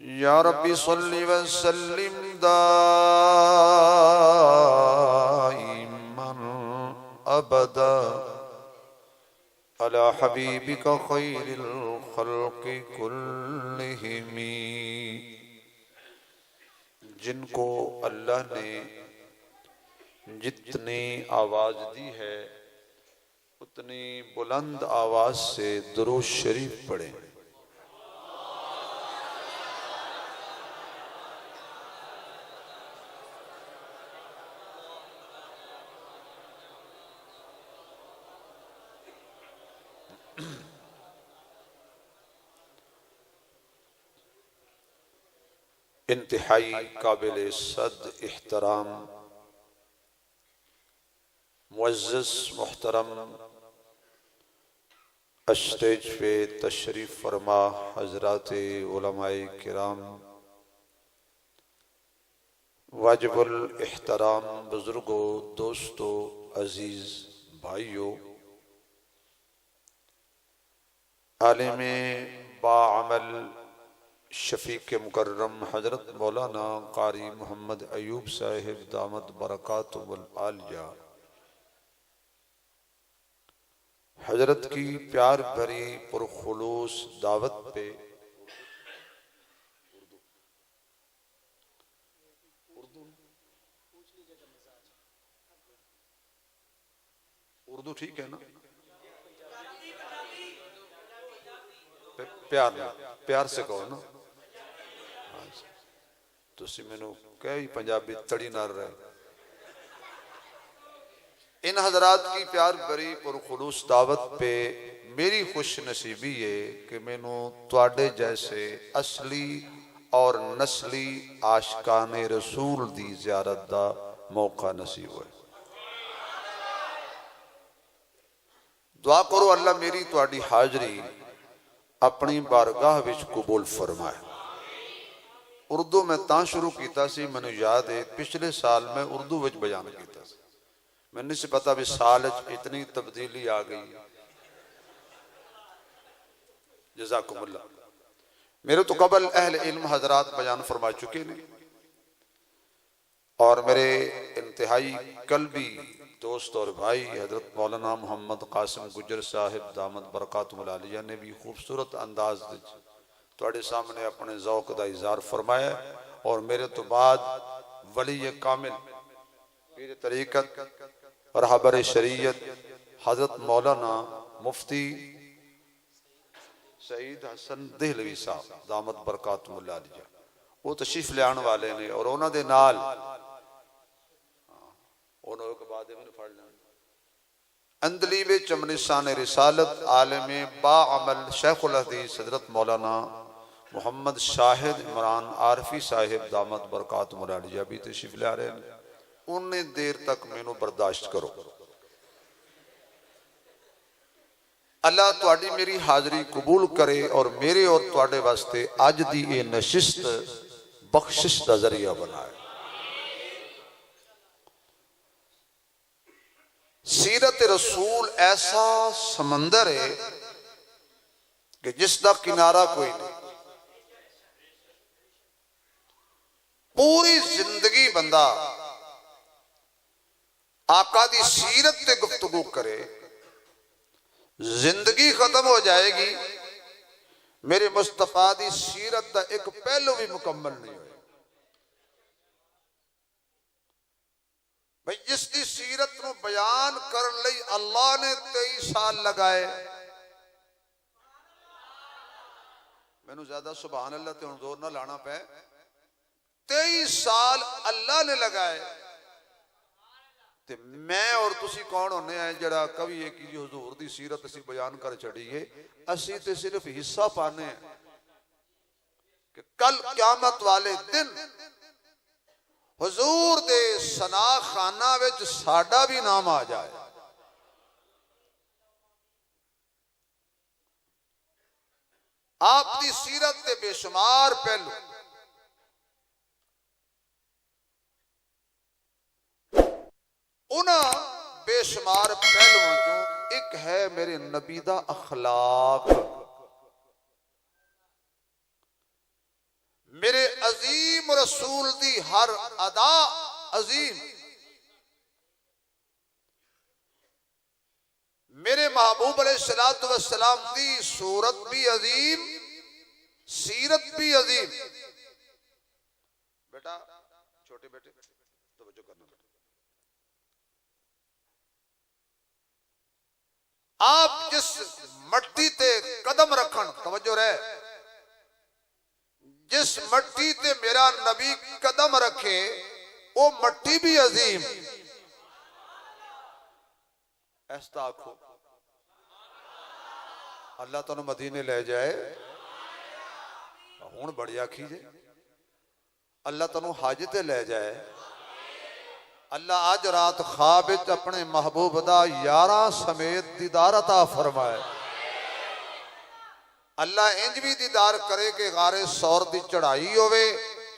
या रब्बी सल्लि व सल्लिम दाइमन अबदा अला हबीबिका खैरिल खल्क़ि कुल्लिहिम। जिनको अल्लाह ने जितनी आवाज दी है उतनी बुलंद आवाज से दुरूद शरीफ पढ़े। इंतहाई काबिल सद इहतराम मुअज़्ज़ज़ मुहतरम स्टेज पे तशरीफ फरमा हज़रात उलमाए किराम, वाजिबुल इहतराम बुजुर्गों, दोस्तों, अजीज भाइयों, आलिम बाअमल शफीक मुकर्रम हजरत मौलाना कारी मोहम्मद अयूब साहिब दामत बरकातुहुल आलिया, हजरत की प्यार भरी पुरखुलूस दावत पे उर्दू ठीक है ना? प्यार प्यार से कहो ना। तुसी मैनू कई पंजाबी तड़ी ना रहे। इन हजरात की प्यार भरी पुरखुलूस दावत पे मेरी खुश नसीबी है कि मैनू तुहाडे जैसे असली और नस्ली आशिकाने रसूल दी ज़ियारत दा मौका नसीब होए। दुआ करो अल्लाह मेरी तुहाडी हाजरी अपनी बारगाह विच कबूल फरमाए। उर्दू में ता शुरू किया सी, मैंने याद है पिछले साल मैं उर्दू विच बयान किया सी। मैंने नहीं पता भी साल इतनी तब्दीली आ गई। जज़ाकुमुल्लाह। मेरे तो कबल अहल इल्म हजरात बयान फरमा चुके ने और मेरे इंतहाई कल्बी दोस्त और भाई हजरत मौलाना मोहम्मद कासिम गुजर साहिब दामत बरकातुहुल आलिया ने भी खूबसूरत अंदाज तुहाडे सामने अपने ज़ौक़ दा इज़हार फरमाया। और मेरे तो बाद वली कामिल पीर तरीक़त और रहबर शरीयत हजरत मौलाना मुफ्ती सईद हसन देहलवी साहब दामत बरकातुहुल आलिया वो तशरीफ लियाण वाले ने और उन्हां दे नाल अंदली में चमनिसान रिसालत आलम बाअमल शेखुल हदीस हजरत मौलाना मोहम्मद शाहिद इमरान आरफी साहिब दामत बरकातुहुल आलिया भी तशरीफ ला रहे हैं। उन्नी देर तक मैनू बर्दाश्त करो। अल्लाह तुहाडी मेरी हाजरी कबूल करे और मेरे और तुहाडे वास्ते अज दी ये नशिस्त बख्शिश का जरिया बनाए। सीरत रसूल ऐसा समंदर है कि जिसका किनारा कोई नहीं। पूरी जिंदगी बंदा आका दी सीरत ते गुफ्तगू करे, जिंदगी खत्म हो जाएगी, मेरे मुस्तफा दी सीरत दा एक पहलू भी मुकम्मल नहीं होया। भाई जिसकी सीरत को बयान करने लई अल्लाह ने 23 साल लगाए। मैनू ज्यादा सुभान अल्लाह ते हुण जोर ना लाना पे। 23 साल अल्लाह ने लगाए ते मैं और तुसी कौन होने हैं जड़ा कभी एक जी हुजूर दी सीरत असी बयान कर छड़ीए। असी ते सिर्फ हिस्सा पाने हैं कि कल क़यामत वाले दिन हुजूर दे सना खाना विच साडा भी नाम आ जाए। आप दी सीरत के बेशुमार पहलू, उन्हां बेशुमार पहलुओं चों एक है मेरे नबी दा अखलाक। मेरे अजीम रसूल दी हर अदा अजीम, मेरे महबूब अलैहिस्सलातु वस्सलाम दी सूरत भी अजीम, सीरत भी अजीम। बेटा छोटे बेटे तवज्जो करना। आप जिस मट्टी ते कदम रखन, तवज्जो रहे, जिस मट्टी ते मेरा नबी कदम रखे वो मट्टी भी अजीम। ऐसा आखो अल्लाह तुहानू मदीने ले जाए। हुण बड़ी आखी जे अल्लाह तुहानू हज ते ले जाए। अल्लाह अज रात ख्वाब विच अपने महबूब दा यारां समेत दीदार अता फरमाए। अल्लाह इंज भी दीदार करे कि गारे सौर दी चढ़ाई होवे,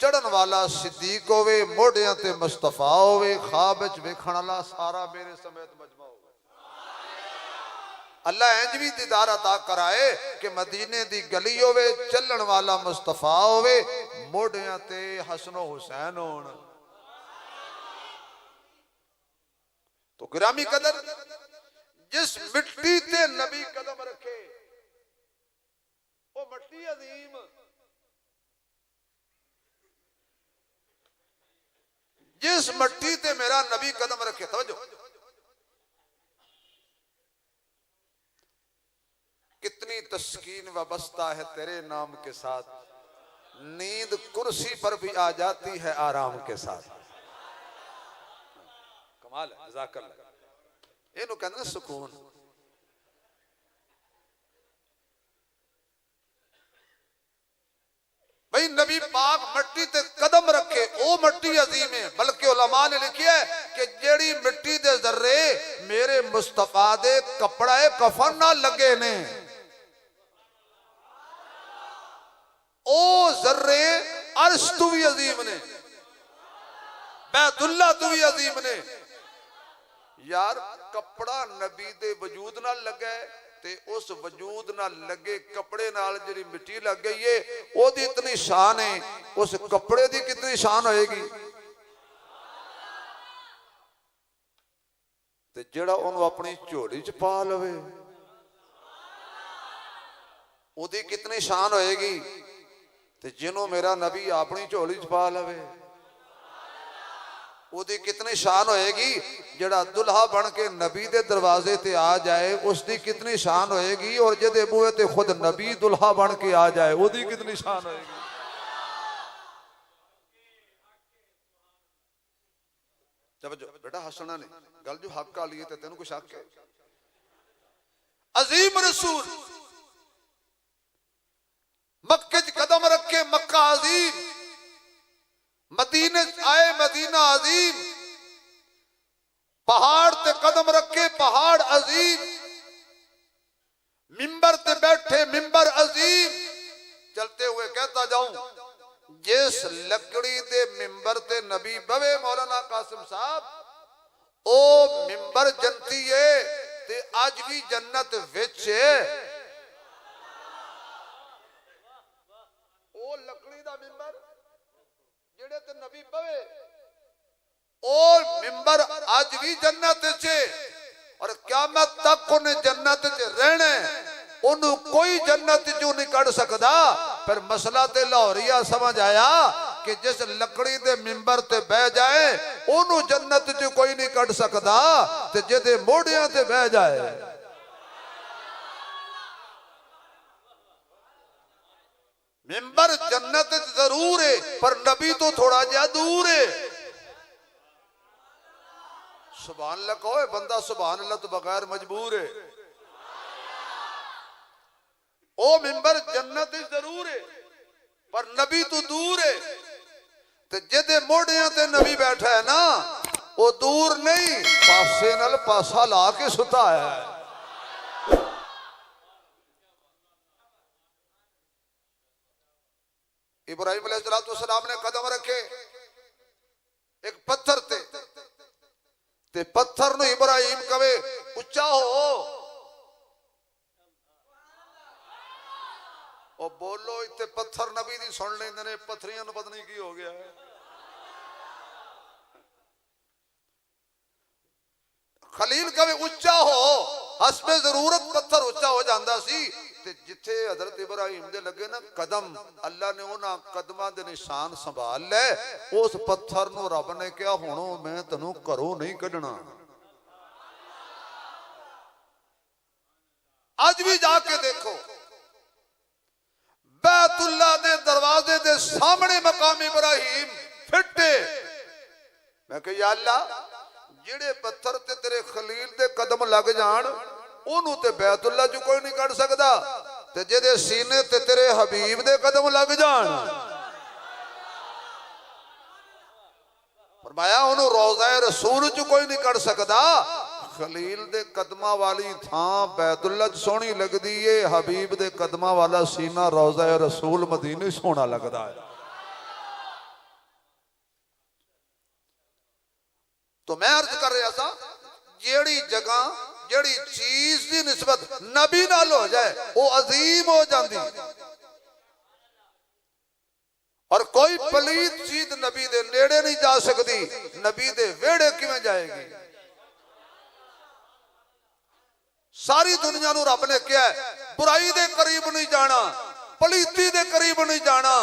चढ़न वाला सिद्दीक होवे, मोढियां ते मुस्तफा होवे, ख्वाब विच वेखण वाला सारा मेरे समेत मजमा होवे। अल्लाह इंज भी दीदार अता कराए कि मदीने दी गली होवे, चलण वाला मुस्तफा होवे, मोढियां ते हसनो हुसैन होण। तो गिरामी कदर, जिस मिट्टी ते नबी कदम रखे वो मट्टी अजीम। जिस मट्टी ते मेरा नबी कदम रखे, समझो कितनी तस्कीन वाबस्ता है तेरे नाम के साथ, नींद कुर्सी पर भी आ जाती है आराम के साथ। कमाल है, जज़ाकल्लाह। इहनू कहंदे सुकून। भाई नबी पाक मट्टी ते कदम रखे वो मट्टी अजीम है। बल्कि उलमा ने लिखा है कि जेड़ी मिट्टी दे जर्रे मेरे मुस्तफा दे कपड़ा कफन ना लगे ने, ओ जर्रे अर्श तू भी अजीम ने, बैतुल्लाह तू भी अजीम ने। यार कपड़ा नबी दे वजूद ना लगे ते उस वजूद ना लगे कपड़े नाल जिहड़ी मिट्टी लग गई है ओदी इतनी शान है, उस कपड़े दी कितनी शान होएगी। ते जेड़ा ओनू अपनी झोली च पा लवे ओदी कितनी शान होएगी। ते जिन्हों मेरा नबी अपनी झोली च पा लवे ओदी कितनी शान होएगी। जड़ा दुल्हा बन के नबी दे दरवाजे ते आ जाए उसकी कितनी शान होएगी। और जिहदे बूहे ते खुद नबी दुल्हा बन के आ जाए ओदी कितनी शान होएगी। जब बेटा हसना नहीं गल जो हक आ ली तेन कुछ हक है। अजीम रसूल मक्के च कदम रखे, मक्का अजीम, मदीने आए मदीना अजीम, पहाड़ ते कदम रखे पहाड़ अजीम, मिंबर ते बैठे मिंबर अजीम। चलते हुए कहता जाऊं जिस लकड़ी दे मिंबर ते नबी बवे मौलाना कासिम साहब ओ मिंबर जन्नती है ते अज भी जन्नत विच है। ओ लकड़ी दा मिंबर जेड़े ते नबी बवे और मिंबर आज भी जन्नत च और क़यामत तक उन्हें जन्नत च रहना है, उन्हों कोई जन्नत चो नहीं कढ़ सकता। पर मसला ते लाहौरिया समझ आया कि जिस लकड़ी दे मिंबर ते बह जाए उन्हों जन्नत चो कोई नहीं कढ़ सकता, ते जिहदे मोढ़ियां ते बह जाए मिंबर जन्नत जरूर है पर नबी तो थोड़ा जा दूर है। सुभान अल्लाह कहो बंदा सुभान अल्लाह तो बगैर मजबूर है। ओ मिंबर जन्नत जरूर है पर नबी तो दूर है। ते जिहदे मोढ़ियां ते नबी बैठा है ना वो दूर नहीं, पासे नाल पासा ला के सुता है। इब्राहिम अलैहिस्सलाम ने कदम रखे एक पत्थर ते पत्थर नु इब्राहिम कवे उच्चा हो, ओ बोलो इतने पत्थर नबी दी सुन लेंदे ने, पत्थरियां नु पता नहीं की हो गया है। खलील कवे उच्चा हो, हसबे जरूरत पत्थर उच्चा हो जाता सी। ते जिथे हजरत इब्राहिम दे लगे ना कदम, अल्लाह ने उन्हां कदमां दे निशान संभाल ले। उस पत्थर नु रब ने कहा हुण मैं तैनूं घरों नहीं कढना। आज भी जाके देखो बैतुल्लाह दे दरवाजे दे सामने मकाम इब्राहिम फिटे। मैं कहा या अल्लाह जिहड़े पत्थर ते तेरे खलील दे कदम लग जान ओनू ते बैतुल्लाह चो कोई नहीं कढ़ सकदा, ते जिहदे सीने ते तेरे हबीब दे कदम लग जान फरमाया ओनू रोज़ा रसूल चो कोई नहीं कढ़ सकदा। खलील दे कदमां वाली थां बैतुल्लाह च सोहनी लगदी है, हबीब दे कदमां वाला सीना रोज़ा रसूल मदीने सोहना लगदा है। तो मैं अर्ज कर रहा था जेड़ी जगह जेड़ी चीज की निस्बत नबी नाल हो जाए वो अजीम हो जाती, और कोई पलीत चीज नबी दे नेड़े नहीं जा सकती। नबी दे वेड़े किवें जाएगी? सारी दुनिया नूं रब ने कहा बुराई दे करीब नहीं जाना, पलीती दे करीब नहीं जाना।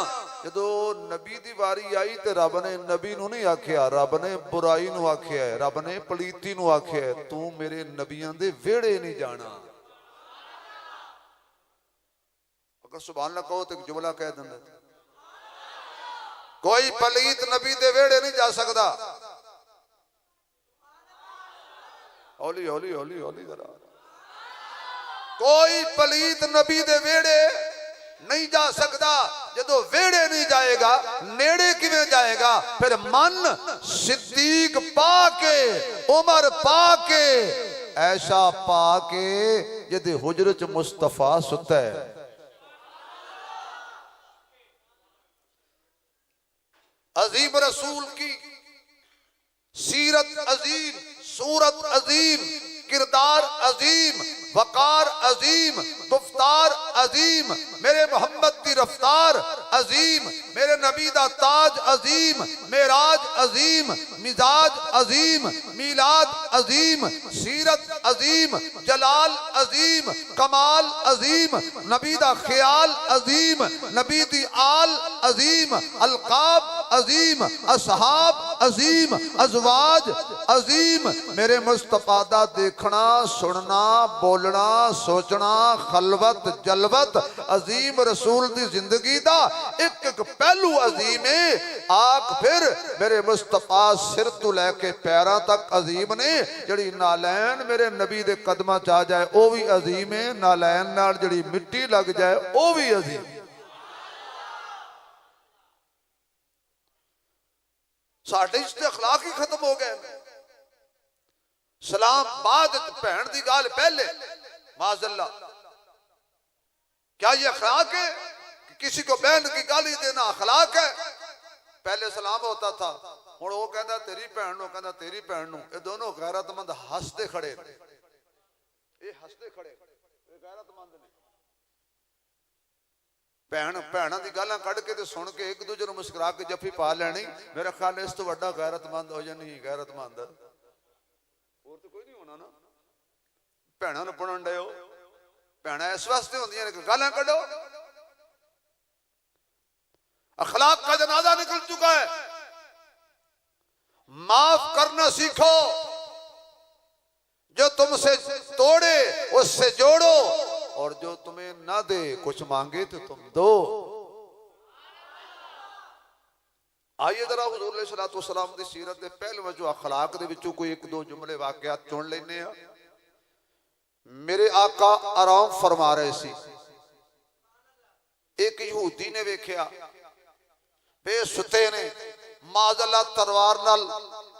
जो नबी दी वारी आई तो रब ने नबी नूं नहीं आख्या, रब ने बुराई नूं आख्या है, रब ने पलीती नूं आख्या है तू मेरे नबियां दे वेड़े नहीं जाना। अगर सुभान अल्लाह कहो तो एक जुमला कह देंगे, कोई पलीत नबी दे वेड़े नहीं जा सकता। हौली हौली हौली हौली जरा, कोई पलीत नबी दे वेड़े नहीं जा सकता। जो वेड़े नहीं जाएगा नेड़े किवें जाएगा? फिर मन सिद्दीक पाके उमर पाके ऐशा पाके जिहदे हुजर च मुस्तफा सुता है। अजीम रसूल की सीरत अजीम, सूरत अजीम, किरदार अजीम, वकार अजीम, गुफ्तार अजीम, मेरे मोहम्मद की रफ्तार अजीम, मेरे नबी दा ताज अजीम, मेराज अजीम, मिजाज अजीम, मीलाद अजीम, सीरत अजीम, जलाल अजीम, कमाल अजीम, नबी दा ख्याल अजीम, नबी दी आल अजीम, अलकाब अजीम, असहाब अजीम, अजवाज अजीम। मेरे मुस्तफा दा देखना सुनना बोलना सोचना खलवत जलवत अजीम रसूल दी जिंदगी दा एक एक पहलू अजीम है। आख फिर मेरे मुस्तफा सिर तो लैके पैरों तक अजीम ने। जड़ी नालैन मेरे नबी दे कदमां च आ जाए वह भी अजीम है, नालैन नाल जड़ी मिट्टी लग जाए वह भी अजीम। साडे च अखलाक ही खत्म हो गए। सलाम बाद भैन की गाल पहले, माजल्ला क्या ये अखलाक है कि किसी को बहन की गाली देना अखलाक है? पहले सलाम होता था, हुण वो कहता तेरी भैन नूं, कहता तेरी भैन नूं। ये दोनों गैरतमंद हसते खड़े ने, ये हसते खड़े, ये गैरतमंद ने। भैन भैनों की गालां कढ़ के सुन के एक दूजे को मुस्कुरा के जफी पा लैनी, मेरा ख्याल इस तो वड्डा गैरतमंद हो जानी। गैरतमंद और तो कोई नहीं होना ना। भैनों ने पढ़न डे भैन इस वास्ते होंदियां ने कि गालां कढ़ो। अखलाक का जनाजा निकल चुका है। माफ करना सीखो, जो तुमसे तोड़े उससे जोड़ो, और जो तुम्हें ना दे कुछ मांगे तो तुम दो। आइए जरा हुजूर अलैहि सलाम दी सीरत दे पहले में जो अखलाक दे विचों कोई एक दो जुमले वाकयात चुन लेने आ। मेरे आका आराम फरमा रहे सी, एक यहूदी ने वेख्या बे सुते ने, माज़अल्लाह तलवार नाल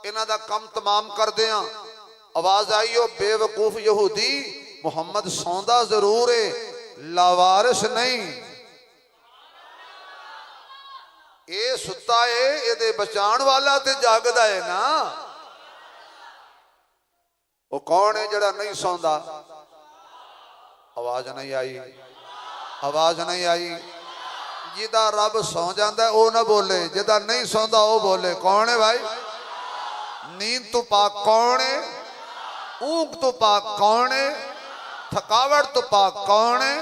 इन्हां दा काम तमाम कर दिया। आवाज आई ओ बेवकूफ यहूदी, मुहम्मद सौंदा जरूर है, लावारिस नहीं। ये सुता है, ये बचाण वाला ते जागदा है ना। वो कौन है जड़ा नहीं सौंदा? आवाज नहीं आई, आवाज नहीं आई। जिदा रब सौ जाता वो ना बोले, जिदा नहीं सौंदा वो बोले। कौन है भाई? नींद तो पाक कौन है? ऊंघ तो पाक कौन है? थकावट तो पाक कौन है?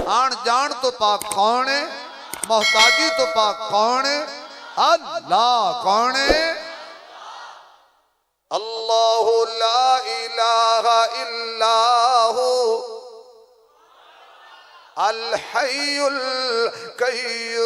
आन जान तो पाक कौन है? मोहताजी तो पाक कौन है? अल्लाह कौन है? अल्लाहु ला इलाहा इल्लाहु अल हय्युल कय्यूम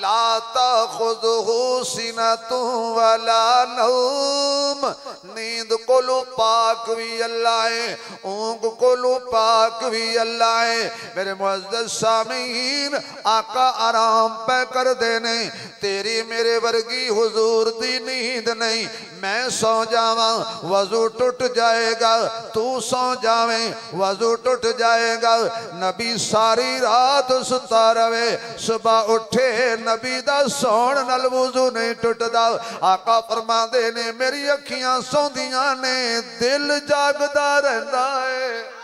ला ताखुज़ुहु सिनतुन वला नौम। नींद कोलू पाक भी अल्लाह है, ऊंघ कोलू पाक भी अल्लाह है। मेरे मुअज़्ज़ज़ सामीन, आका आराम पे कर देने। तेरी मेरे वर्गी हुजूर दी नींद नहीं। मैं सौ जावा वजू टूट जाएगा, तू सौ जावे वजू टूट जाएगा। नबी सारी रात सुता रहे, सुबह उठे नबी दा सौण नाल वजू नहीं टुटदा। आका फरमांदे ने मेरी अखियां सौंदियां ने, दिल जागदा रहंदा है।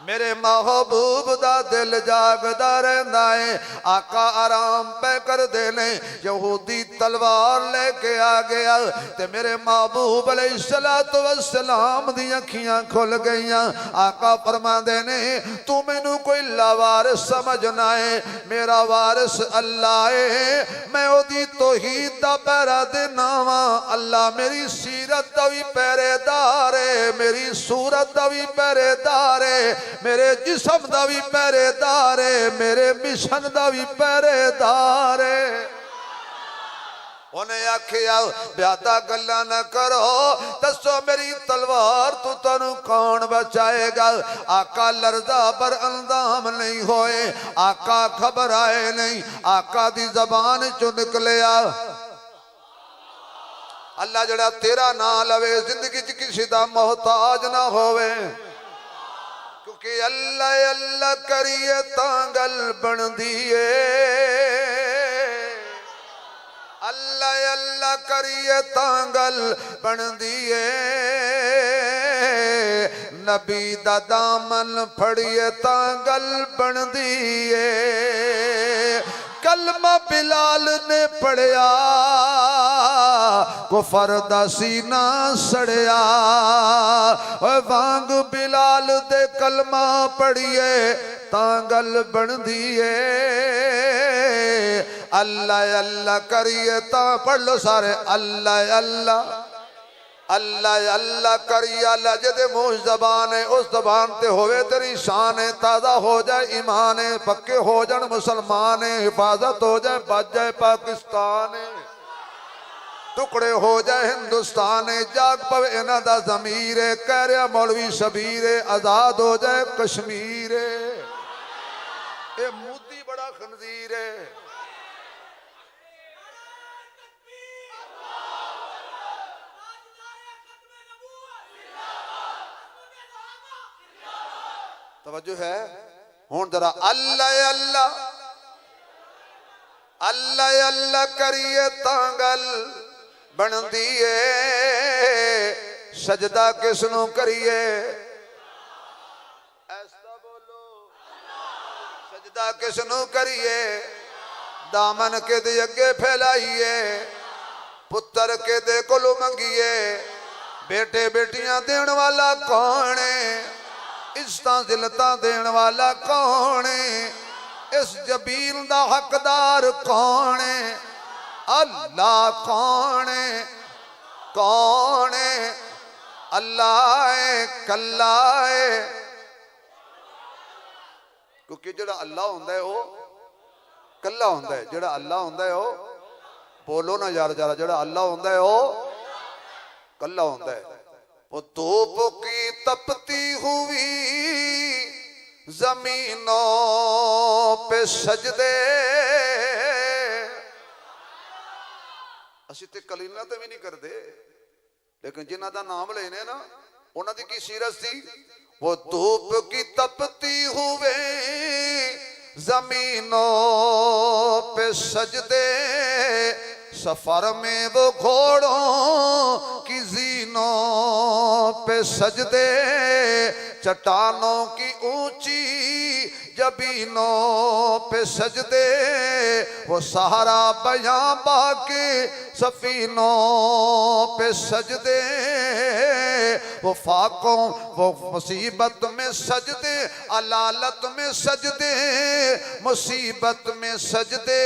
मेरे महबूब दा दिल जागदा रहंदा है। आका आराम पे कर देने। यहूदी तलवार लेके आ गया ते मेरे महबूब अलैहिस्सलातु वस्सलाम दी अखियां खुल गईयां। आका फरमांदे ने तू मैनू कोई लावारिस समझना है, मेरा वारिस अल्लाह है। मैं ओदी तौहीद दा पहरा देना वा। अल्लाह मेरी सीरत दा भी पहरेदार है, मेरी सूरत दा भी पहरेदार है, मेरे जिस्म दा भी पहरेदार है, मेरे मिशन दा भी पहरेदार है। उन्हें आखिया ब्यादा गल्ला न करो, दसो मेरी तलवार तो तेनू कौन बचाएगा? आका लरदा पर अंदाम नहीं होए, आका घबराए नहीं। आका दी जबान चो निकलिया अल्लाह जड़ा तेरा नाम लवे जिंदगी च किसी दा मोहताज ना होवे। क्योंकि अल्लाह अल्लाह करिए तांगल बनदी है, अल्लाह अल्लाह करिए तांगल बनदी है। नबी दा दामन फड़िए तांगल बनदी है। कलमा बिलाल ने पढ़िया, कुफर दा सीना सड़िया। वांग बिलाल दे कलमा पढ़िए तांगल बनदी है। अल्लाह अल्लाह करिए ता पढ़ लो सारे, अल्लाह अल्लाह अल्लाह अल्लाह करिए। अल्लाह जिहदे मुंह जबान है उस जबान ते होवे तेरी शान है। ताज़ा हो जाए ईमान है, पक्के हो जान मुसलमान है, हिफाजत हो जाए बच जाए पाकिस्तान है, टुकड़े हो जाए हिंदुस्तान है, जाग पवे इन्हां दा ज़मीर है। कह रहा मौलवी शबीर है, आजाद हो जाए कश्मीर है। ये मोदी बड़ा खंजीर है। तवज्जो है हुन जरा। अल्लाह अल्लाह अल्लाह अल्लाह करिए तांगल बनदी है। सजदा किसनू करिए, ऐसा बोलो सजदा किसनू करिए, दामन के दे अगे फैलाइए, पुत्र के दे कोलो मंगिए, बेटे बेटियां देण वाला कौन है, इज्जतां जिल्लतां देण वाला कौन है, इस जबील दा हकदार कौन है, अल्लाह कौन है, कौन है, अल्लाह है, कल्ला है। क्योंकि जेड़ा अल्लाह हुंदा है वो कल्ला हुंदा है, जेड़ा अल्लाह हुंदा है वो, बोलो ना यार जरा, जेड़ा अल्लाह हुंदा है वो कल्ला हुंदा है। वो धूप की तपती हुई जमीनों पे सजदे, असी ते कलीना तो भी नहीं करते, लेकिन जिन्हां दा नाम लेने ना उन्हां दी की सीरत थी। वो धूप की तपती हुए जमीनों पे सजदे, सफर में वो घोड़ों की जीनों पे सजदे, चट्टानों की ऊंची जबीनों पे सजदे, वो सहारा बयां बाके सफीनों पे सजदे, वो फाकों वो मुसीबत में सजदे, अलालत में सजदे, मुसीबत में सजदे,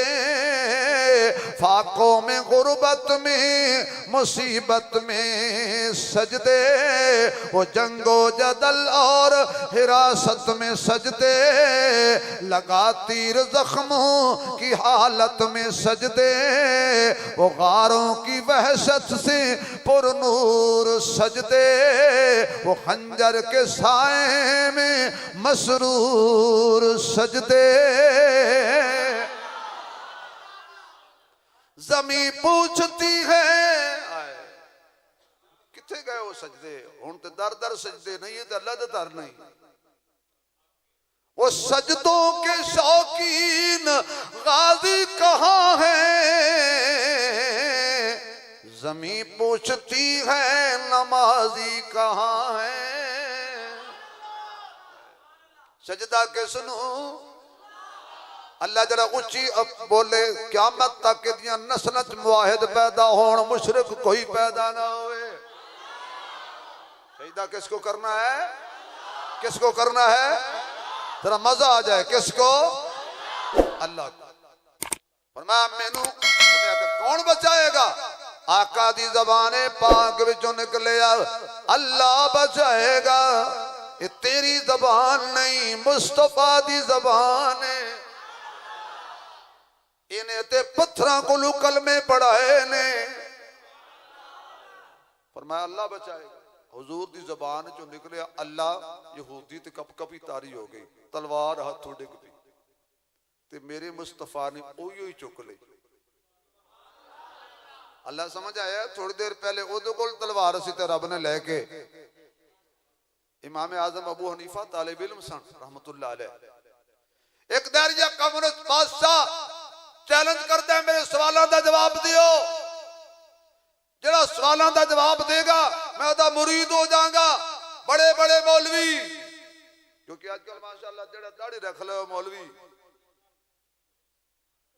फाकों में गुर्बत में मुसीबत में सजदे, वो जंगो जदल और हिरासत में सजदे, लगा तीर जख्मों की हालत में सजदे, वो गारों की वहशत से पुरनूर सजदे, वो खंजर के साए में मसरूर सजदे। जमी पूछती है किथे गए वो सजदे, हुण ते दर दर सजदे नहीं, तो अल्लाह दे दर नहीं। वो सजदों के शौकीन गाजी कहाँ है, जमी पूछती है नमाजी कहाँ है। सजदा के सुनो अल्लाह जरा उच्ची बोले, क़यामत तक दियां नस्लां च मुआहिद पैदा होण, मुशरिक कोई पैदा ना होए। सजदा किसको करना है, किसको करना है, जरा मजा आ जाए, किसको, अल्लाह को। फरमाया मैनू कौन बचाएगा, आका दी ज़बाने पाक विचों निकले अल्लाह बचाएगा। ये तेरी ज़बान नहीं मुस्तफा दी ज़बान है, इन्हें ते पत्थरां को कलमे पढ़ाए ने। फरमाया अल्लाह बचाएगा, हुजूर दी ज़बान चो निकले अल्लाह, यहूदी ते कप कपी तारी हो गई, तलवार हाथों डिग पई, ते मेरे मुस्तफा ने ओही ही चुक ली। अल्लाह समझ आया, थोड़ी देर पहले उहदे कोल तलवार सी ते रब ने लेके, इमाम आजम अबू हनीफा तालिब इल्म सन रहमतुल्लाह अलैह। एक दर्जा कम्युनिस्ट बादशाह चैलेंज करता है, मेरे सवालों का जवाब दियो, जेड़ा सवालों का जवाब देगा मैं उहदा मुरीद हो जाऊंगा। बड़े बड़े मौलवी, क्योंकि आजकल माशाअल्लाह जेड़ा दाढ़ी रख लो मौलवी,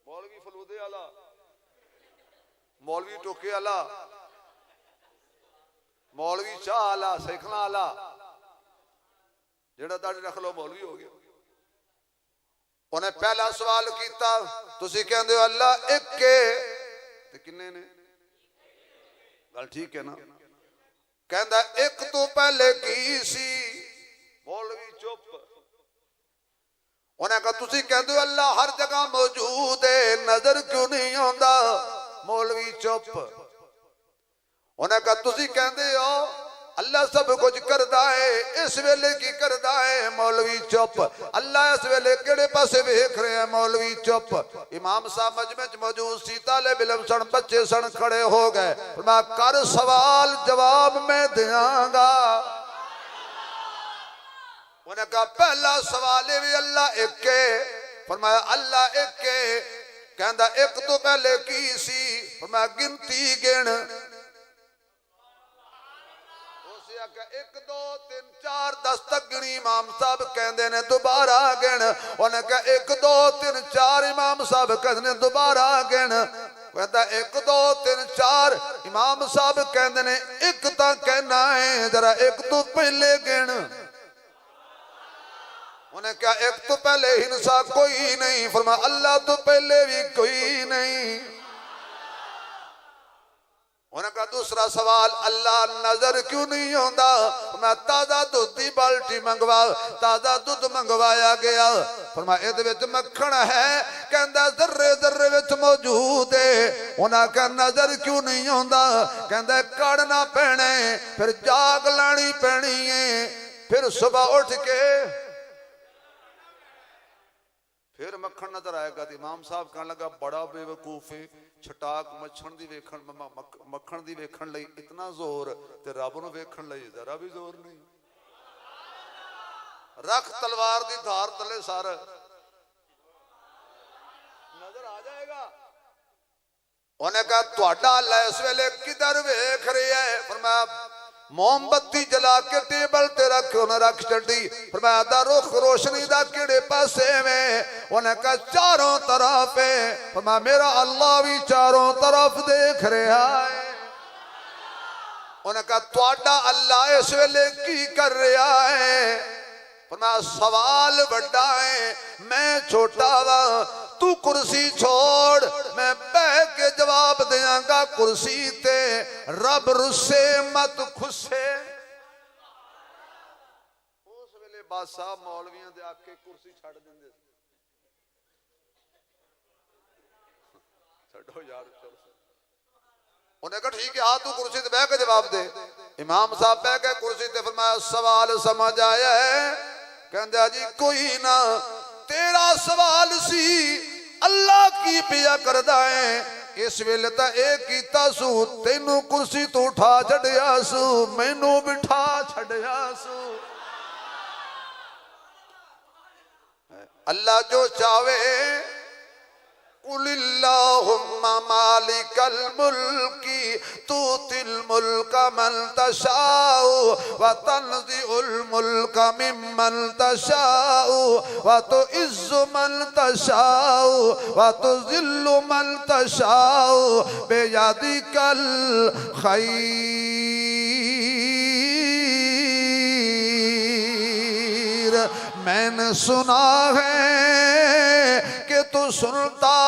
मौलवी फलूदे वाला, मौलवी टोके वाला, मौलवी चाह वाला, सेखना वाला, जेड़ा दाढ़ी रख लो मौलवी हो गया। उन्हें पहला सवाल किया, तुसी कहंदे हो अल्लाह एक के, ते किन्ने ने, गल ठीक है ना। कहंदा एक तो पहले की सी, मौलवी चुप। उन्हें कहा तुसी कहंदे हो अल्लाह हर जगह मौजूद है, नजर क्यों नहीं आंदा, मौलवी चुप। उन्हें कहा तुसी कहंदे हो अल्लाह सब कुछ करदा है, इस वेले की करदा है, मौलवी चुप। अल्लाह इस वेले केड़े पासे वेख रहे हैं, मौलवी चुप। इमाम साहब मजमे च मौजूद सी, तालिब इल्म सन, बच्चे सन, खड़े हो गए। फरमाया कर सवाल जवाब मैं देंगा। उन्हें कहा पहला सवाल है अल्लाह एक है, फरमाया अल्लाह एक है। कहंदा एक तो पहले की सी, फरमाया गिनती गिन। ਅਸੀਂ ਆਖਿਆ 1 2 3 4 10 ਤੱਕ ਗਿਣੀ। ਇਮਾਮ ਸਾਹਿਬ ਕਹਿੰਦੇ ਨੇ ਦੁਬਾਰਾ ਗਿਣ। ਉਹਨੇ ਕਿਹਾ 1 2 3 4। ਇਮਾਮ ਸਾਹਿਬ ਕਹਿੰਦੇ ਨੇ ਦੁਬਾਰਾ ਗਿਣ। ਕਹਿੰਦਾ 1 2 3 4। ਇਮਾਮ ਸਾਹਿਬ ਕਹਿੰਦੇ ਨੇ ਇੱਕ ਤਾਂ ਕਹਿਣਾ ਹੈ, ਜਰਾ ਇੱਕ ਤੋਂ ਪਹਿਲੇ ਗਿਣ। उन्हें क्या एक तो पहले हिंसा कोई नहीं, फरमाया अल्लाह तो पहले भी कोई नहीं। उन्हें कहा दूसरा सवाल, अल्लाह नजर क्यों नहीं होता? मैं ताजा दूध की बाल्टी मंगवा, ताजा दूध मंगवाया गया। फरमाया इहदे विच मक्खन है, कहंदा जर्रे जर्रे विच मौजूद है। उन्हें कहा नजर क्यों नहीं होता? कहंदा काढ़ना पैना है, फिर जाग लानी पैनी है, फिर सुबह उठ के फिर मक्खन नजर आएगा। तो इमाम साहब कहने लगा बड़ा बेवकूफ है, छटाक मच्छन दी वेखण मक्खन दी वेखण लई इतना जोर ते रब नूं वेखण लई जरा भी जोर नहीं। रख तलवार दी धार तले सर, नजर आ जाएगा। उन्हें कहा तुहाडा अल्लाह इस वेले किधर वेख रहा है? फरमाया मोमबत्ती जला के टेबल ते रख। उन्हें रख छड्डी। फरमाया दा रुख रोशनी दा किहड़े पासे में? उन्हें कहा चारों तरफ है। फरमाया मेरा अल्लाह भी चारों तरफ देख रहा है। उन्हें कहा तुहाडा अल्लाह इस वेले की कर रहा है? फरमाया सवाल बड़ा है, मैं छोटा वा, तू कुर्सी छोड़, मैं बह के जवाब देंगा कुर्सी ते। रब रुसे मत खुसे। उस वेले बादशाह मौलवियां दे आके कुर्सी छड़ देंदे। छड्डो यार, उन्हें कहा ठीक है आ तू कुर्सी ते बह के जवाब दे। इमाम साहब बह गए कुर्सी ते। फरमाया सवाल समझ आया है? कहंदा जी कोई ना, तेरा सवाल सी अल्लाह की पिया करदा है। इस वेले तो एक कीता सू, तेनू कुर्सी तो उठा छड़िया सू, मैनू बिठा छड़िया सू। अल्लाह जो चावे कुलिल्लाहुम्मा मालिकल मुल्की तूतिल मुल्का मन तशाउ व तंज़िउल मुल्का मिम्मन तशाउ व तुइज़्ज़ु मन तशाउ व तुज़िल्लु मन तशाउ बियदिकल खैर। मैंने सुना है कि तू सुनता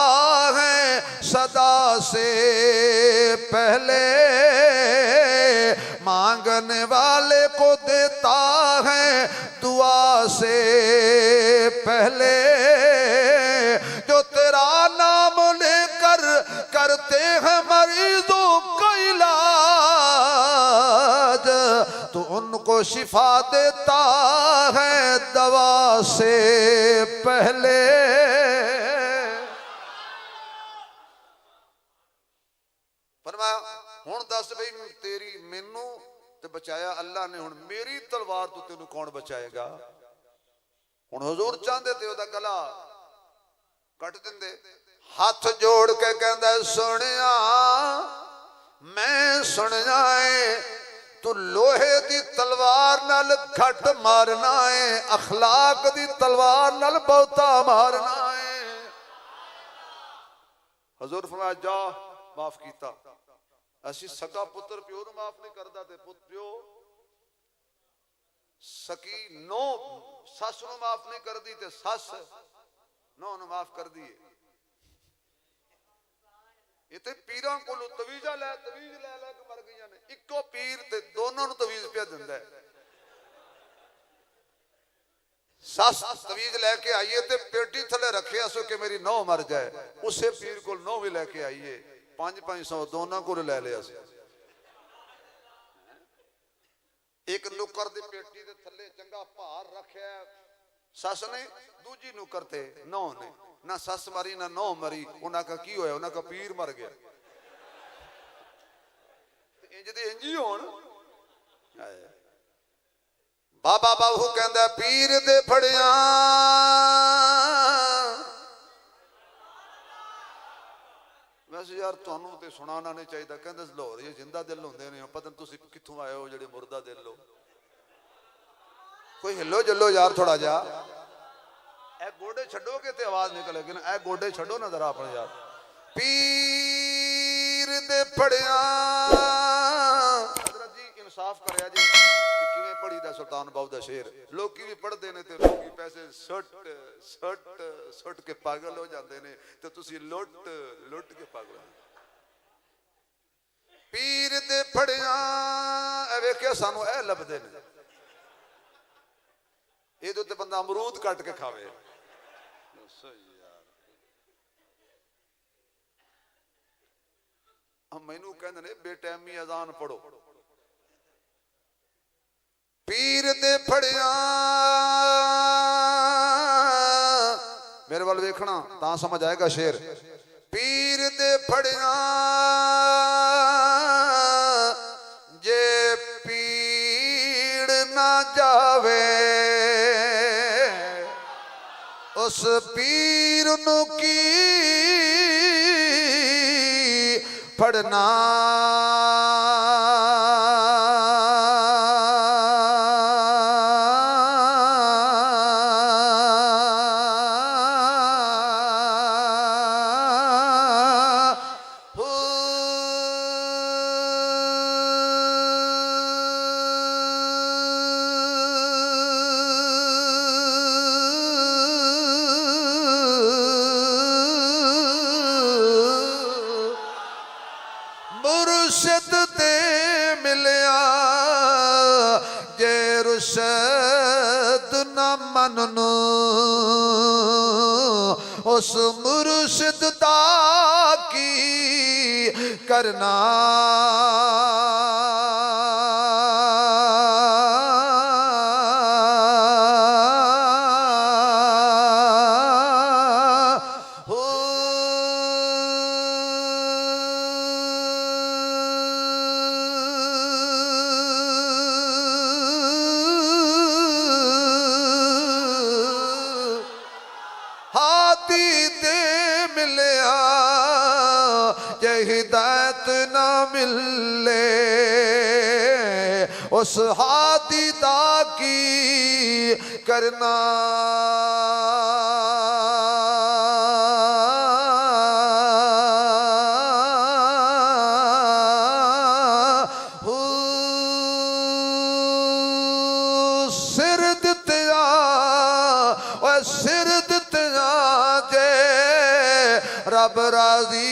है सदा से पहले, मांगने वाले को देता है दुआ से पहले। जो तेरा नाम लेकर करते हैं मरीजों का इलाज, तो उनको शिफा देता है दवा से पहले। फरमाया हुण दस बई तेरी मैनू ते बचाया अल्लाह ने, हुण मेरी तलवार तो तेनू कौन बचाएगा? हुण हुजूर चाहते थे ओदा गला कट दिंदे। हाथ जोड़ के कहंदा सुनिया मैं सुनिया है, तू लोहे दी तलवार नाल घट मारना है, अखलाक दी तलवार नाल बहुता मारना है। हुजूर फरमाया जा माफ कीता। असी सगा पुत्र प्यो नूं माफ नहीं करदा ते पुत्र प्यो सकी नो सस नूं माफ नहीं करदी ते सस नो नूं माफ कर दी। इत्थे पीरां कोलों तवीज़ा लै तवीज़ लै लै के मर गईयां ने। इक्को पीर ते दोनों नूं तवीज़ पिया दिंदा है। सस तवीज़ लैके आईए ते पेटी थले रखे सो कि मेरी नौ मर जाए, उसे पीर को नौ भी लैके आईए 500 दोनों को ले लिया। एक नुकर दी पेटी दे थले चंगा भार रखे सस ने, दूजी नुकर ते नौ ने, ना सस मरी ना नौ मरी। उन्हां का की होया? उन्हां का पीर मर गया। इंज दे इंज ही होण। बाबा बाहू कहंदा पीर दे फड़िया वैसे यार तुहानू तो सुनाना नहीं चाहिए, कहते लाहौर ये जिंदा दिल होंगे ने, पता नहीं तुसीं कित्थों आए हो जेडे मुर्दा दिल हो। कोई हिलो जलो यार थोड़ा जा, ए गोडे छड्डोगे तो आवाज निकलेगी ना, ए गोडे छड्डो ना जरा अपने यार। पीर दे पढ़िया हजरत जी इंसाफ करया जी कि किवें पढ़ी दा सुल्तान बाहू दा शेर। लोकी भी पढ़ते ने ते लोकी पैसे सट सट सट के पागल हो जाते ने, ते तुसी लुट लुट के पागल हो। पीर दे पढ़िया वेख्या सानू ए लभदे ने, ये तो बंदा अमरूद कट के खावे। मैनू कहते ने बेटैमी अजान पढ़ो। पीर दे फड़िया मेरे वाल वेखना ता समझ आएगा शेर। पीर दे फड़िया जे पीड़ ना जावे उस पीर नू की पढ़ना। मुर्शद ते मिलया जे रुशद न मननु उस मुर्शद दा की करना। हिदायत ना मिले उस हादी दा की करना। सिर दित्या सिर दित्या जे रब राजी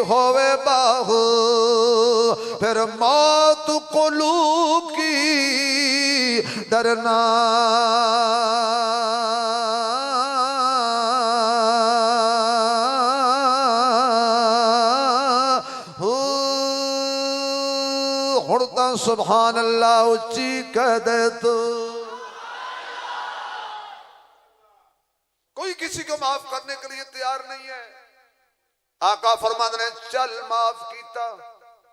होवे बाहु फिर मौत कोलू की डरना। हुण तां सुभान अल्लाह उच्ची कह दे तो कोई किसी को माफ करने के लिए तैयार नहीं है। आका फरमाते ने चल माफ कीता।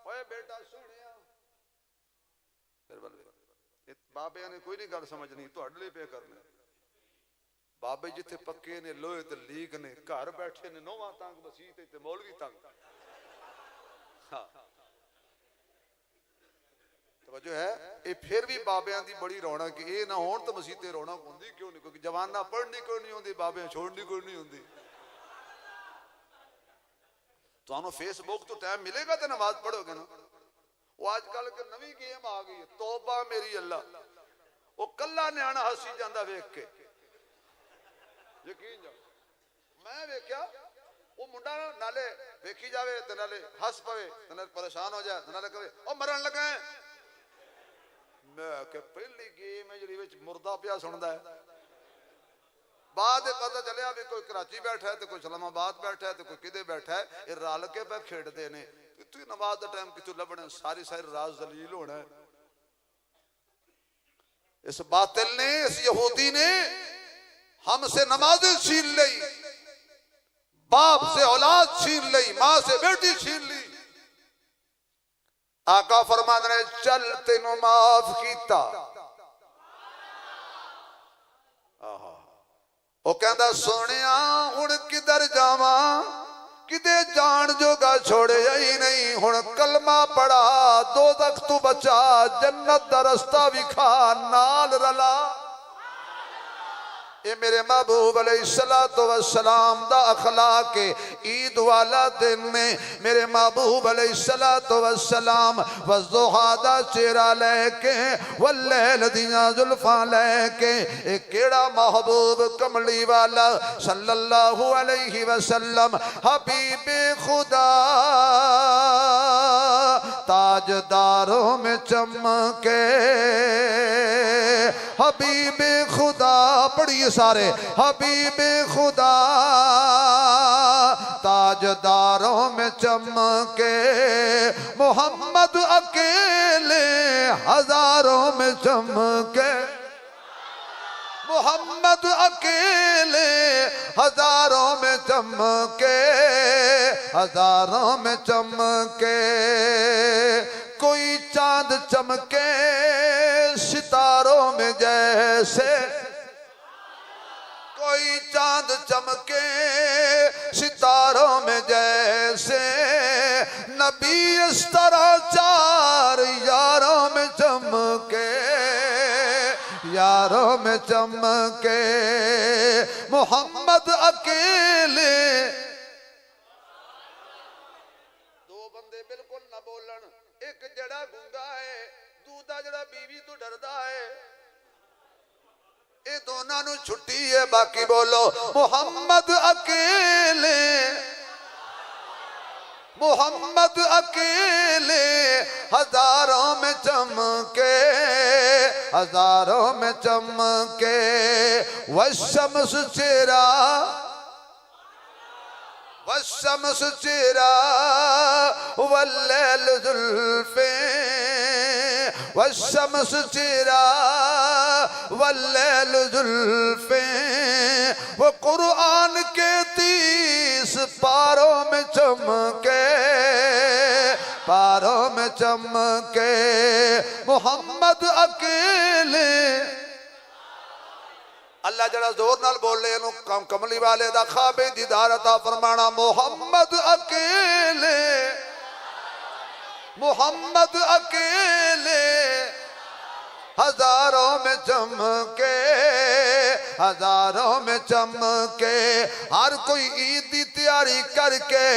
ओए बेटा सुनिया बाबे ने कोई नहीं गल समझनी तुहाडे लिए पे करने। बाबे जिथे पक्के ने लोहे ते लीक ने घर बैठे ने नोवा तंग मसीत ते मौलवी तंग। हाँ तवज्जो है। ये फिर भी बाबियां दी बड़ी रौनक ये ना होण तो मसीते रौनक होंदी क्यों नहीं, क्योंकि जवाना पढ़नी कोई नहीं होंदी बाबे छोड़नी कोई नहीं होंदी। तो फेसबुक तो टाइम मिलेगा तो नमाज पढ़ोगे ना। वो आजकल के नवी गेम आ गई तौबा मेरी अल्लाह। वो कला न्याणा हसी जाता वेख के यकीन जाओ। मैं वेख्या वो मुंडा नाले वेखी जावे ते नाले हस पवे ते नाले परेशान हो जाए ते नाले कहे ओ मरन लगा है। मैं के पहली गेम है जिहड़ी मुर्दा पिया सुनदा है। बाद पता चलिया भी कोई कराची बैठा है तो कोई इस्लामाबाद बैठा है तो कोई किधे बैठा है। ये रल के पे खेडते ने तू नमाज का टाइम कितों लभना सारी सारी रात जलील होना है। इस बातिल ने इस यहूदी ने हमसे नमाजें छीन ली, बाप से औलाद छीन ली, मां से बेटी छीन ली। आका फरमाते ने चल तेनों माफ कीता। वो कहता सोनिया हुण किधर जावा किते जान जोगा छोड़िया ही नहीं। हुण कलमा पढ़ा दोज़ख तू बचा, जन्नत दा रस्ता विखा नाल रला। ये मेरे महबूब अलैहिस्सलातु वस्सलाम दा अखलाक है। ईद वाला दिन में मेरे महबूब अलैहिस्सलातु वस्सलाम वज़्ज़ुहा दा चेहरा लेके वल्लैल दियां जुल्फां लेके एक केड़ा महबूब कमली वाला सल्लल्लाहु अलैहि वसल्लम हबीबे खुदा ताजदारों में चमके। हबीबे खुदा पढ़िए सारे, हबीबे खुदा ताजदारों में चमके। मोहम्मद अकेले हजारों में चमके। मोहम्मद अकेले हजारों में चमके, हजारों में चमके। कोई चांद चमके सितारों में जैसे, कोई चांद चमके सितारों में जैसे। नबी इस तरह चार यारों में चमके, यारों में चमके। मोहम्मद अकेले। दो बंदे बिल्कुल ना बोलन, एक जड़ा गूंगा है, दूसरा जड़ा बीवी तो डरदा है। ये दोनों नू छुट्टी है, बाकी बोलो मोहम्मद अकेले। मोहम्मद अकेले हजारों में चमके, हजारों में चमके। वशम्स चेहरा, वशम्स चेहरा वल्लैल जुल्फे। वशम्स चेहरा वल्लैल जुल्फे। वो कुरआन के 30 पारों में चमके, पारों में चमके। मोहम्मद अकेले। अल्लाह जरा जोर नाल बोले कमली वाले दा खाबे दीदार अता फरमाना। मोहम्मद अकेले, मोहम्मद अकेले हजारों में चमके, हजारों में चमके। हर कोई ईद की तैयारी करके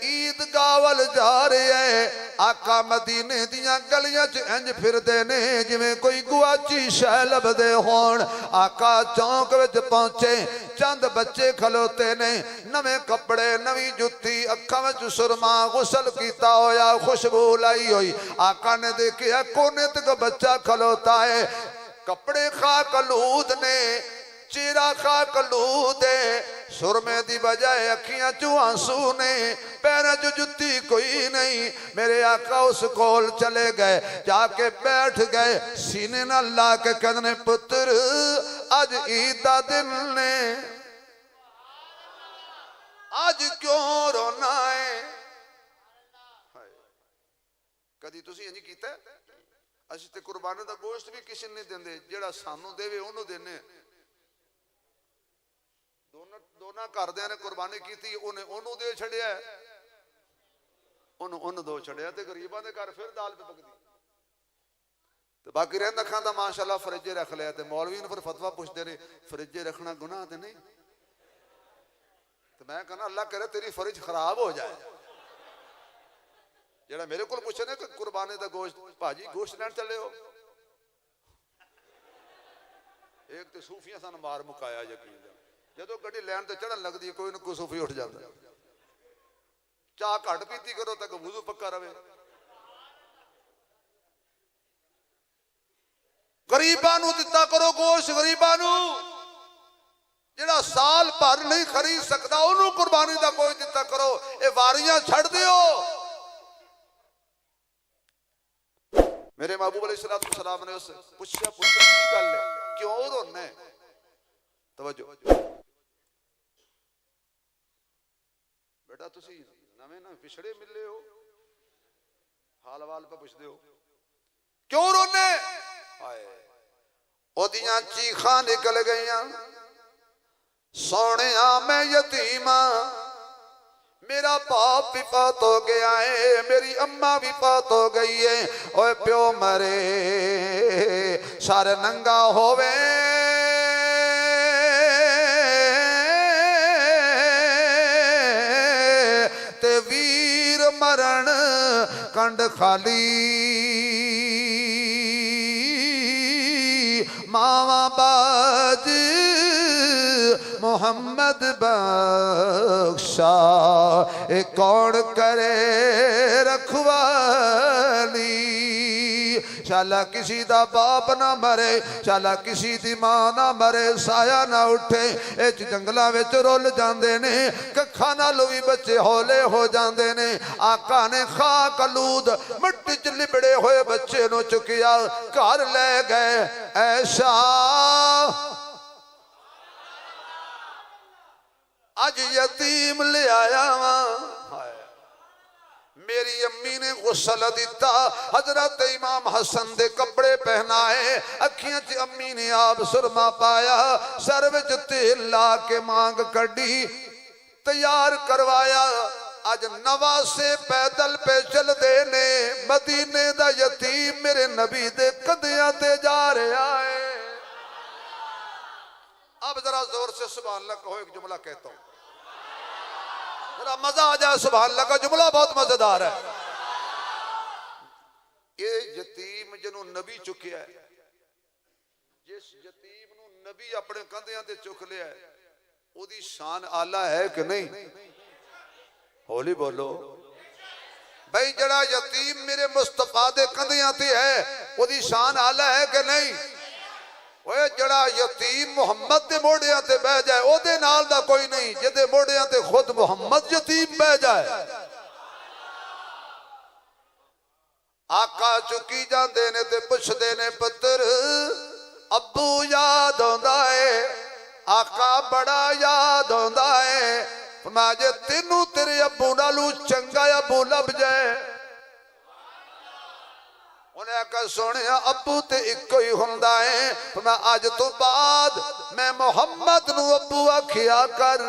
ईद गावल जा रहे है। आका मदीने दियां गलियां च इंज फिरदे ने जिवें कोई गुआची शै लभदे होण। आका चौंक विच पहुंचे, चंद बच्चे खलोते ने, नवे कपड़े नवी जुत्ती, अखां विच सुरमा, गुसल कीता होया, खुशबू लाई हुई। आका ने देखिया कोने तक बच्चा खलोता है, कपड़े खा कलूद ने, चेहरा खा कलूद है। सुरमे दी बजाय अखियां चू आंसू ने, पैरों च जुत्ती कोई नहीं। मेरे आका उस कोल चले गए, जाके बैठ गए, सीने नाल ला के कहने पुत्र अज ईद दा दिन ने, आज क्यों रोना है। कदी तुसी इंज कीता? असीं ते कुर्बानी दा गोश्त भी किसी नहीं देंदे, जेड़ा सानू देवे ओनू देने। दोनों घरदियां ने कुर्बानी की, उन्हें ओनू दे छड़िया, ओनू दो छड़िया, ते गरीबां दे घर फिर दाल पे पकदी। ते बाकी रहंदा खांदा माशाअल्लाह फ्रिजे रख लिया। ते मौलवी ने फिर फतवा पुछदे ने फ्रिजे रखना गुनाह ते नहीं? ते मैं कहना अल्लाह करे तेरी फ्रिज खराब हो जाए। जेड़ा मेरे को पूछे ना कि कुर्बानी दा गोश्त, भाजी गोश्त लैन चले हो? एक तो सूफियां सन मार मुकाया यकीन। जो गड्डी लैन तो चढ़न लगती कोई ना कोई सूफी उठ जाता। चाह घट पीती करो तक वुज़ू पक्का रहे। गरीबां नूं दिता करो गोश्त, गरीबां नूं। जेड़ा साल भर नहीं खरीद सकता उन्होंने कुर्बानी का गोश्त दिता करो। ये वारियां छड़ दियो। मेरे महबूब अलैहिस्सलाम ने उस पूछा पुत्र की गल है, क्यों रोना है? तवज्जो बेटा, तुसी नवे ना पिछड़े मिले हो, हाल वाल पे पुछदे हो क्यों रोने? हाय ओदियां चीखां निकल गईयां, सोनिया मैं यतीमा मेरा बाप भी फौत हो गया है, मेरी अम्मा भी फौत हो गई है। ओए प्यो मरे सारे नंगा होवे ते वीर मरण कंड खाली। मावा बाज मोहम्मद बख्शा ए कौन करे रखवाली। शाला किसी दा बाप ना मरे, शाला किसी दी मां ना मरे, साया ना उठे। ए जंगलों में रुल जाते ने, कखा नाल भी बच्चे हौले हो जाते ने। आका ने खाक आलूद मिट्टी च लिबड़े हुए बच्चे नु चुकिया घर ले गए। ऐसा अज यतीम ले आया वा। मेरी अम्मी ने गुस्ल दिता, हजरत इमाम हसन दे कपड़े पहनाए, अखियां च अम्मी ने आप सुरमा पाया, सर विच तेल ला के मांग कड़ी, तैयार करवाया। अज नवासे पैदल पे चलते ने, मदीने दा यतीम मेरे नबी दे कदियां ते जा रहा है। अब जरा जोर से सुभान अल्लाह कहो, एक जुमला कहता हूं, जरा मजा आ जाए। सुभान अल्लाह का जुमला बहुत मजेदार है। ये यतीम जिन्हों नबी चुकिया है, जिस यतीम नू नबी अपने कंधियां ते चुक लिया है, ओदी शान आला है कि नहीं? होली बोलो भाई। जड़ा यतीम मेरे मुस्तफा दे कंधियां ते है, ओदी शान आला है कि नहीं? ओए जड़ा यतीम मुहम्मद दे मोढ़ियां ते बह जाए, ओदे नाल दा कोई नहीं, जिदे मोढ़ियां ते खुद मुहम्मद यतीम बह जाए। आका चुकी जांदे ने ते पुछदे ने, पुत्र अब्बू याद आंदा है? आका बड़ा याद आंदा है। मैं जे तेनू तेरे अब्बू नालू चंगा अब्बू लब जाए। उन्हें आखा सोने अब्बू ते इको ही हुंदा है, मैं अज तो बाद मैं मुहम्मद नू अब्बू आखिया कर।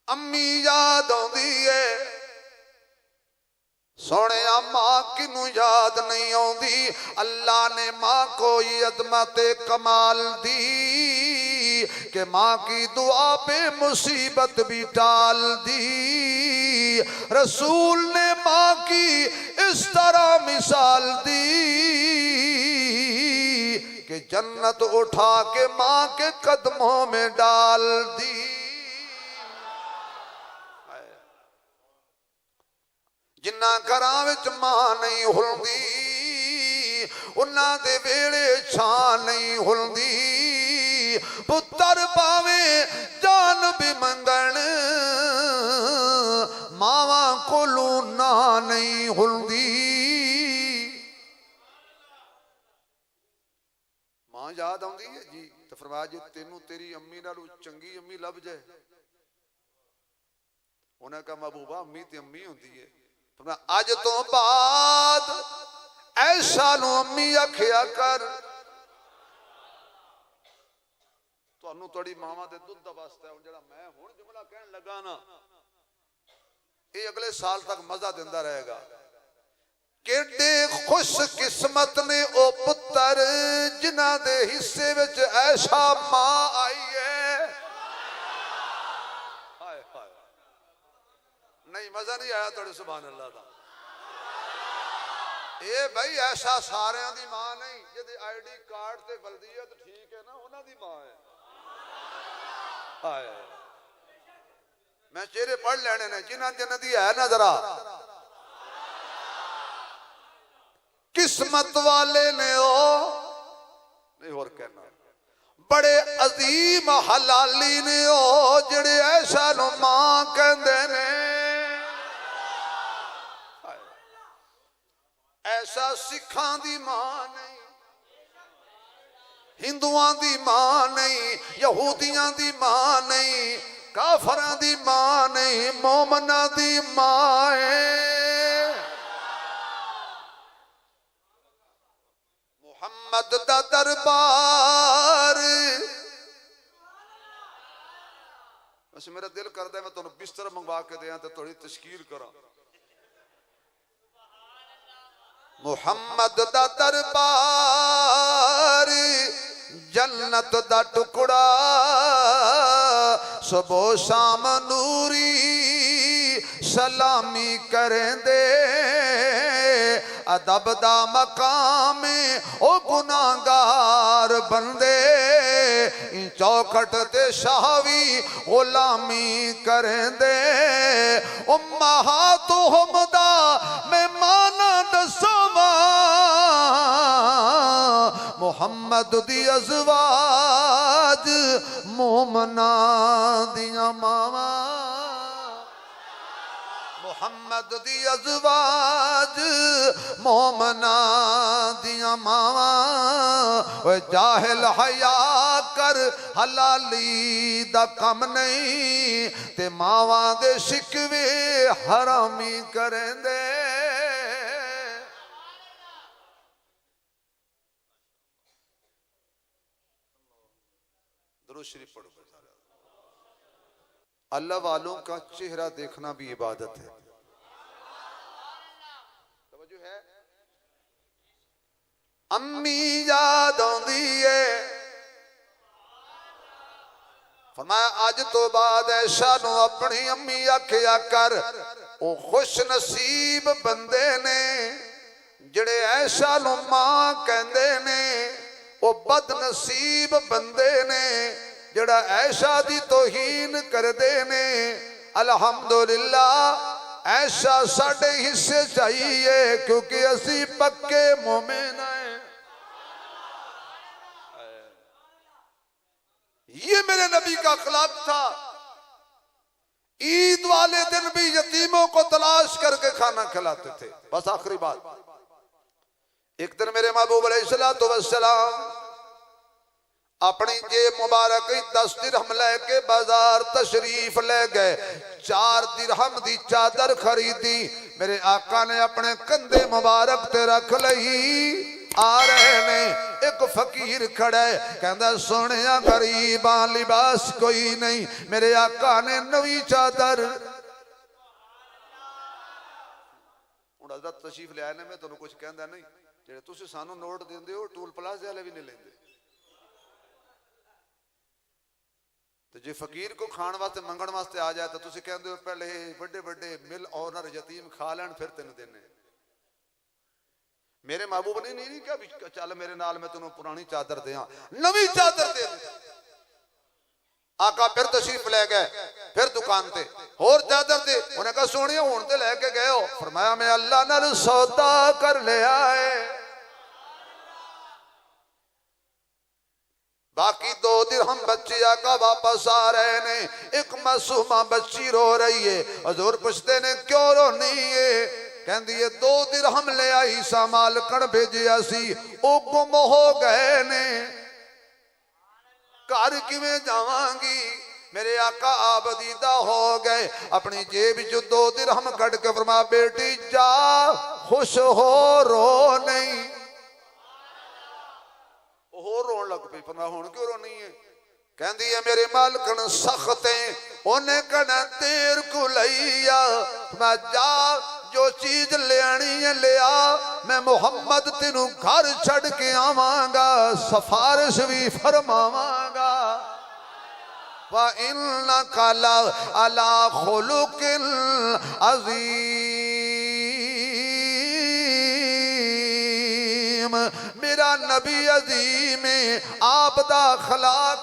अम्मी याद आउंदी है, सोने मां किनू याद नहीं आउंदी। अल्लाह ने मां को अजमत कमाल दी कि मां की दुआ पे मुसीबत भी टाल दी। रसूल ने मां की इस तरह मिसाल दी कि जन्नत उठा के मां के कदमों में डाल दी। जिन्ना घरां विच मां नहीं हुलदी, उन्हां दे वेले छां नहीं हुलदी। पुत्र पावे जान भी मंगण, मावा कोलू ना नहीं हुलदी। मां याद आउंदी है जी, तो फरमाया जे तेनू तेरी अम्मी नालों चंगी अम्मी लभ जाए। उन्हें कहा महबूबा अम्मी ते अम्मी हुंदी है, अज तो बाद ऐसा नू अम्मी आखिया कर। तुहानू थोड़ी मावा दे दुध दा वास्ता है, जेड़ा मैं हुण जुमला कहन लगा ना, ये अगले साल तक मजा देंदा रहेगा। केडे खुश किस्मत ने ओ पुत्र जिन्हां दे हिस्से विच ऐसा मां आई है। नहीं मजा नहीं आया थोड़े सुभान अल्लाह का। ए भाई ऐसा सारे दी मां नहीं, जिहदे आईडी कार्ड ते बलदीयत ठीक है ना, उन्हां दी मां है। हाय मैं चेहरे पढ़ लेने ने जिन्हां जिन्हां दी है ना, जरा किस्मत वाले ने ओ नहीं होर कहना, बड़े अजीम हलाली ने ओ जिहड़े ऐसा नू मां कहंदे ने। ऐसा सिखां दी मां नहीं, हिंदुआं दी मां नहीं, यहूदियां दी मां नहीं, काफरां दी मां नहीं, मोमना दी मां है। मुहम्मद दा दरबार बस मेरा दिल करता है मैं तुहानू बिस्तर मंगवा के दियां ते तुहाडी तशकील करा। मुहम्मद दा दरबार जन्नत दा टुकड़ा सुबह शाम नूरी सलामी करेंदे अदब दा मकाम ओ गुनाहगार बंदे चौखट ते शाहवी गुलामी करेंदे उम्महातुहुम दा मेहमान दसवा मुहम्मद दी अज़वाज मोमना दिया मावा मुहम्मद दी अज़वाज मोमना दिया मावा जाहिल हया कर हलाली दा कम नहीं ते मावा दे शिकवे हरामी करेंदे। दुरूद शरीफ पढ़ो। अल्लाह वालों का चेहरा देखना भी इबादत है। तवज्जो है। अम्मी याद आंदी है फरमाया अज तो बाद ऐशा नु अपनी अम्मी आखिया कर ओ खुश नसीब बंदे ने जिहड़े ऐशा नु मां कहंदे ने ओ बदनसीब बंदे ने जड़ा ऐशा दी तौहीन करदे ने। अल्हम्दुलिल्लाह ऐशा साडे हिस्से चाहिए क्योंकि असी पक्के मोमिन हैं। ये मेरे नबी का अखलाक था। ईद वाले दिन भी यतीमों को तलाश करके खाना खिलाते थे। बस आखिरी बात, एक दिन मेरे महबूब अलैहिस्सलातु वस्सलाम अपनी जेब मुबारक 10 दिरहम लेके बाजार तशरीफ ले गए। 4 दिरहम दी चादर खरीदी मेरे आका ने अपने कंधे मुबारक ते रख लई। आ रहे ने एक फकीर खड़ा है कहंदा सोहणिया गरीबां लिबास कोई नहीं। मेरे आका ने नवी चादर हुण हज़रत तशरीफ ले आए ने मैं तुहानू कुछ कहंदा नहीं जेड़े तुसीं सानू नोट दिंदे हो टूल प्लाजे वाले भी नहीं लेंदे। तो जे फकीर को खाने वास्ते मंगण वास्ते आ जाए तो तुसीं कहंदे हो पहले बड़े बड़े मिल ओनर यतीम खा लैण फिर तेन देने। मेरे महबूब ने नहीं कहा चल मेरे नाल मैं तेनों पुरानी चादर दियां नवी चादर दे। आका फिर तशरीफ ले गए फिर दुकान ते होर चादर दे। उन्हें कहा सोहणिया हुण ते लैके गए हो। फरमाया मैं अल्लाह नाल सौदा कर लिया है। बाकी 2 दिरहम बच्चे आका वापस आ रहे ने। एक मासूमा बच्ची रो रही है। हजूर पूछते ने क्यों रोनी है? कहती है 2 दिरहम ले आई सा मालकन भेजिया सी ओ गुम हो गए ने घर किवें जावांगी। मेरे आका आबदीदा हो गए। अपनी जेब चो 2 दिरहम कट के फरमा बेटी जा खुश हो रो नहीं। होर रोन लग पई। फरमाया हुण क्यों रोनी है? कहती है मेरे मालकन सख्त है उन्हें कहना देर को लईया। मैं जा जो चीज लियानी है लिया मैं मुहम्मद तेनू घर छड़ के आवांगा सिफारिश भी फरमावांगा। वा इन्नका अला खुलुकिन अज़ीम। मेरा नबी अजीम आप दा अखलाक